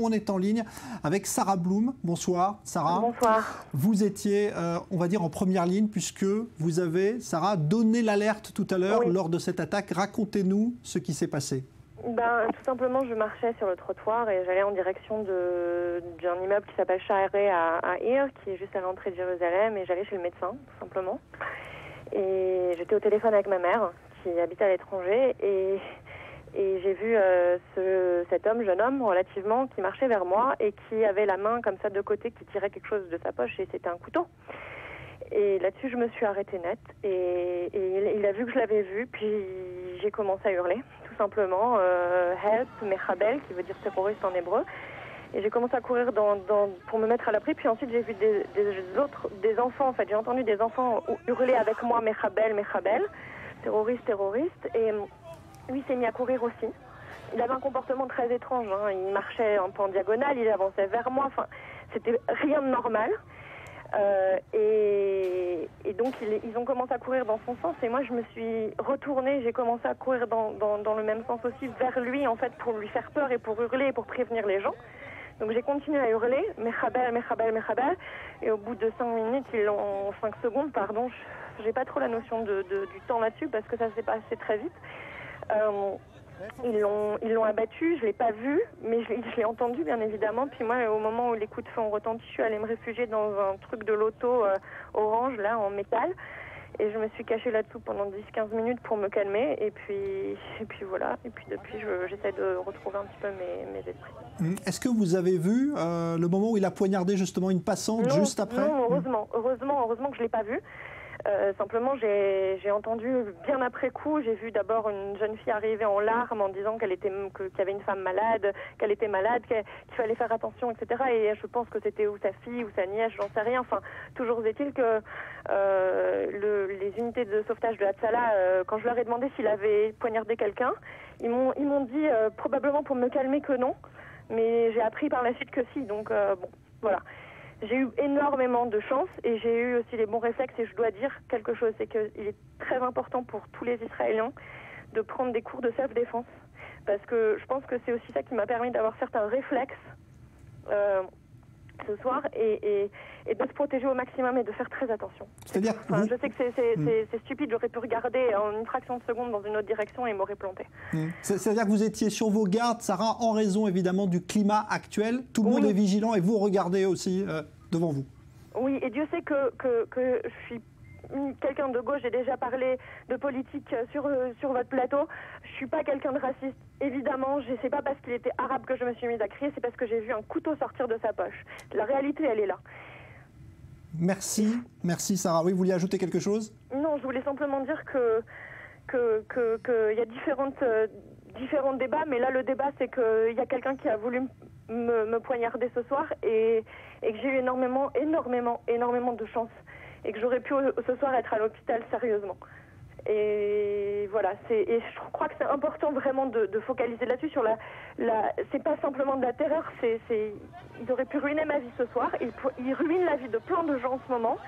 On est en ligne avec Sarah Bloom. Bonsoir, Sarah. Bonsoir. Vous étiez, on va dire, en première ligne puisque vous avez, Sarah, donné l'alerte tout à l'heure lors de cette attaque. Racontez-nous ce qui s'est passé. Tout simplement, je marchais sur le trottoir et j'allais en direction d'un immeuble qui s'appelle Shaarei à Ir, qui est juste à l'entrée de Jérusalem, et j'allais chez le médecin, tout simplement. Et j'étais au téléphone avec ma mère, qui habite à l'étranger, et j'ai vu cet homme, jeune homme, relativement, qui marchait vers moi et qui avait la main comme ça de côté, qui tirait quelque chose de sa poche, et c'était un couteau. Et là-dessus, je me suis arrêtée net, et il a vu que je l'avais vu, puis j'ai commencé à hurler, tout simplement, help, mechabel, qui veut dire terroriste en hébreu. Et j'ai commencé à courir pour me mettre à l'abri, puis ensuite j'ai vu des enfants, en fait, j'ai entendu des enfants hurler avec moi, mechabel, mechabel, terroriste, terroriste, et lui s'est mis à courir aussi. Il avait un comportement très étrange, hein. Il marchait un peu en diagonale, il avançait vers moi, enfin, c'était rien de normal. Et donc ils ont commencé à courir dans son sens, et moi je me suis retournée, j'ai commencé à courir dans le même sens aussi vers lui, en fait, pour lui faire peur et pour hurler et pour prévenir les gens. Donc j'ai continué à hurler, mechabel, mechabel, mechabel, et au bout de 5 minutes, 5 secondes, pardon, j'ai pas trop la notion du temps là-dessus parce que ça s'est passé très vite. Ils l'ont abattu, je l'ai pas vu, mais je l'ai entendu bien évidemment. Puis moi, au moment où les coups de feu ont retenti, je suis allée me réfugier dans un truc de l'auto orange, là, en métal. Et je me suis cachée là-dessous pendant 10-15 minutes pour me calmer. Et puis voilà. Et puis depuis, j'essaie de retrouver un petit peu mes esprits. Est-ce que vous avez vu le moment où il a poignardé justement une passante juste après? Non, heureusement que je l'ai pas vu. Simplement, j'ai entendu bien après coup, j'ai vu d'abord une jeune fille arriver en larmes en disant qu'il y avait une femme malade, qu'elle était malade, qu'il fallait faire attention, etc. Et je pense que c'était ou sa fille ou sa nièce, j'en sais rien. Enfin, toujours est-il que les unités de sauvetage de Hatzalah, quand je leur ai demandé s'il avait poignardé quelqu'un, ils m'ont dit probablement pour me calmer que non, mais j'ai appris par la suite que si. Donc bon, voilà. J'ai eu énormément de chance et j'ai eu aussi les bons réflexes, et je dois dire quelque chose, c'est qu'il est très important pour tous les Israéliens de prendre des cours de self-défense, parce que je pense que c'est aussi ça qui m'a permis d'avoir certains réflexes ce soir et de se protéger au maximum et de faire très attention. C'est-à-dire je sais que c'est stupide, j'aurais pu regarder en une fraction de seconde dans une autre direction et il m'aurait planté. C'est-à-dire que vous étiez sur vos gardes, Sarah, en raison évidemment du climat actuel. Tout le monde est vigilant et vous regardez aussi devant vous. Oui, et Dieu sait que je suis quelqu'un de gauche, j'ai déjà parlé de politique sur votre plateau. Je suis pas quelqu'un de raciste, évidemment. C'est pas parce qu'il était arabe que je me suis mise à crier, c'est parce que j'ai vu un couteau sortir de sa poche. La réalité, elle est là. Merci Sarah. Oui, vous vouliez ajouter quelque chose? Non, je voulais simplement dire qu'il y a différents débats, mais là le débat c'est qu'il y a quelqu'un qui a voulu me poignarder ce soir et que j'ai eu énormément de chance et que j'aurais pu ce soir être à l'hôpital sérieusement. Et voilà, et je crois que c'est important vraiment de focaliser là-dessus, sur c'est pas simplement de la terreur, il aurait pu ruiner ma vie ce soir, il ruine la vie de plein de gens en ce moment,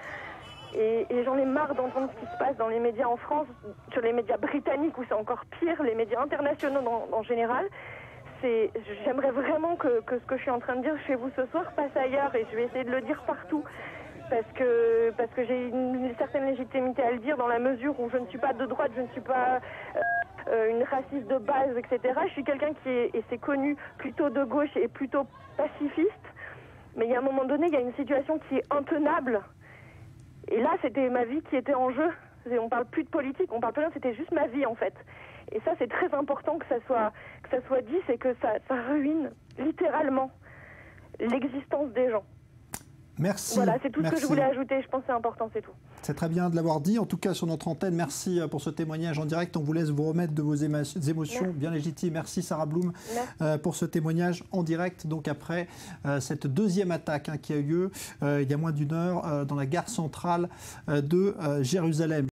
et j'en ai marre d'entendre ce qui se passe dans les médias en France, sur les médias britanniques où c'est encore pire, les médias internationaux en général. J'aimerais vraiment que ce que je suis en train de dire chez vous ce soir passe ailleurs, et je vais essayer de le dire partout. Parce que j'ai une certaine légitimité à le dire, dans la mesure où je ne suis pas de droite, je ne suis pas une raciste de base, etc. Je suis quelqu'un qui est, et c'est connu, plutôt de gauche et plutôt pacifiste. Mais il y a un moment donné, il y a une situation qui est intenable. Et là, c'était ma vie qui était en jeu. On parle plus de politique, on parle plus de rien, c'était juste ma vie en fait. Et ça, c'est très important que ça soit dit, c'est que ça ruine littéralement l'existence des gens. Merci. Voilà, c'est tout ce que je voulais ajouter. Je pense que c'est important, c'est tout. C'est très bien de l'avoir dit, en tout cas sur notre antenne. Merci pour ce témoignage en direct. On vous laisse vous remettre de vos émotions bien légitimes. Merci Sarah Bloom pour ce témoignage en direct. Donc après cette deuxième attaque qui a eu lieu il y a moins d'une heure dans la gare centrale de Jérusalem.